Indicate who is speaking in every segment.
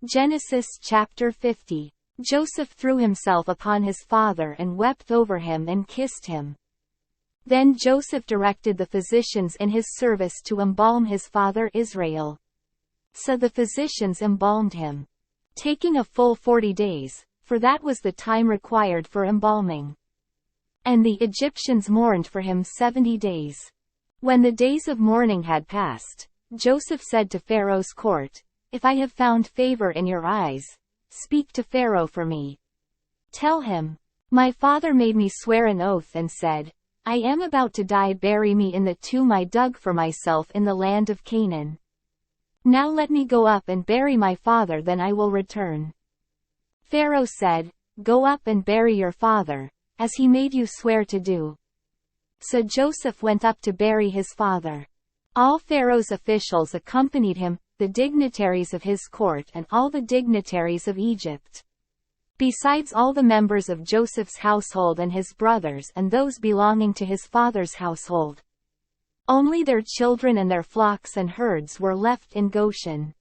Speaker 1: Genesis chapter 50. Joseph threw himself upon his father and wept over him and kissed him. Then Joseph directed the physicians in his service to embalm his father Israel. So the physicians embalmed him, taking a full 40 days, for that was the time required for embalming. And the Egyptians mourned for him 70 days. When the days of mourning had passed, Joseph said to Pharaoh's court, "If I have found favor in your eyes, speak to Pharaoh for me. Tell him, my father made me swear an oath and said, I am about to die, bury me in the tomb I dug for myself in the land of Canaan. Now let me go up and bury my father, then I will return." Pharaoh said, "Go up and bury your father, as he made you swear to do." So Joseph went up to bury his father. All Pharaoh's officials accompanied him, the dignitaries of his court and all the dignitaries of Egypt, besides all the members of Joseph's household and his brothers and those belonging to his father's household. Only their children and their flocks and herds were left in Goshen.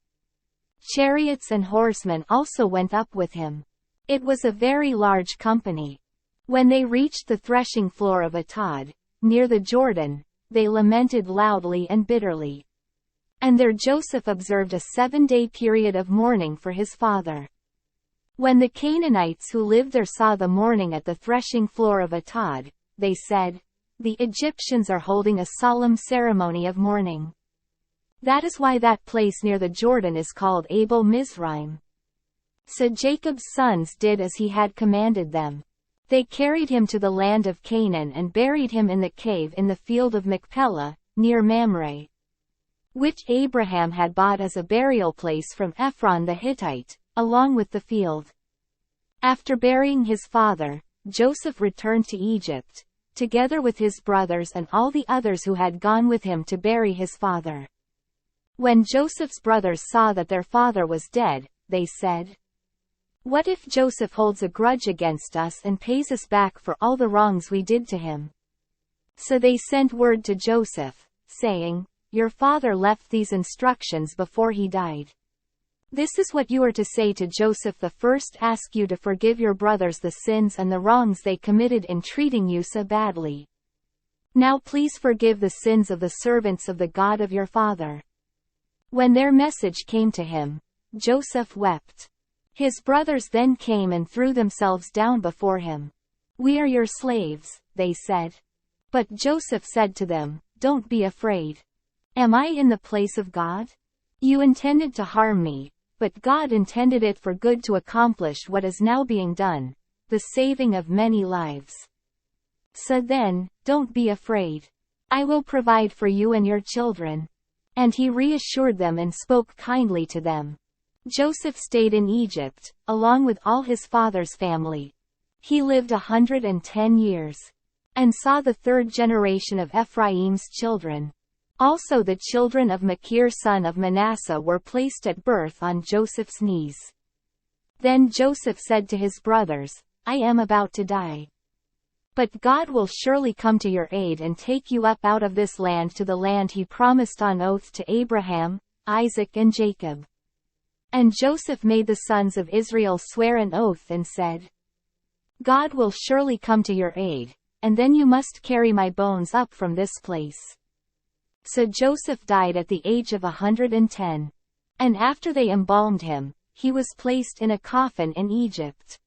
Speaker 1: Chariots and horsemen also went up with him. It was a very large company. When they reached the threshing floor of Atad, near the Jordan, they lamented loudly and bitterly. And there Joseph observed a 7-day period of mourning for his father. When the Canaanites who lived there saw the mourning at the threshing floor of Atad, they said, "The Egyptians are holding a solemn ceremony of mourning." That is why that place near the Jordan is called Abel Mizraim. So Jacob's sons did as he had commanded them. They carried him to the land of Canaan and buried him in the cave in the field of Machpelah, near Mamre, which Abraham had bought as a burial place from Ephron the Hittite, along with the field. After burying his father, Joseph returned to Egypt, together with his brothers and all the others who had gone with him to bury his father. When Joseph's brothers saw that their father was dead, they said, "What if Joseph holds a grudge against us and pays us back for all the wrongs we did to him?" So they sent word to Joseph, saying, "Your father left these instructions before he died. This is what you are to say to Joseph: the first ask you to forgive your brothers the sins and the wrongs they committed in treating you so badly. Now please forgive the sins of the servants of the God of your father." When their message came to him, Joseph wept. His brothers then came and threw themselves down before him. "We are your slaves," they said. But Joseph said to them, "Don't be afraid. Am I in the place of God? You intended to harm me, but God intended it for good to accomplish what is now being done, the saving of many lives. So then, don't be afraid. I will provide for you and your children." And he reassured them and spoke kindly to them. Joseph stayed in Egypt, along with all his father's family. He lived 110 years, and saw the third generation of Ephraim's children. Also the children of Machir son of Manasseh were placed at birth on Joseph's knees. Then Joseph said to his brothers, "I am about to die. But God will surely come to your aid and take you up out of this land to the land he promised on oath to Abraham, Isaac and Jacob." And Joseph made the sons of Israel swear an oath and said, "God will surely come to your aid, and then you must carry my bones up from this place." So Joseph died at the age of 110. And after they embalmed him, he was placed in a coffin in Egypt.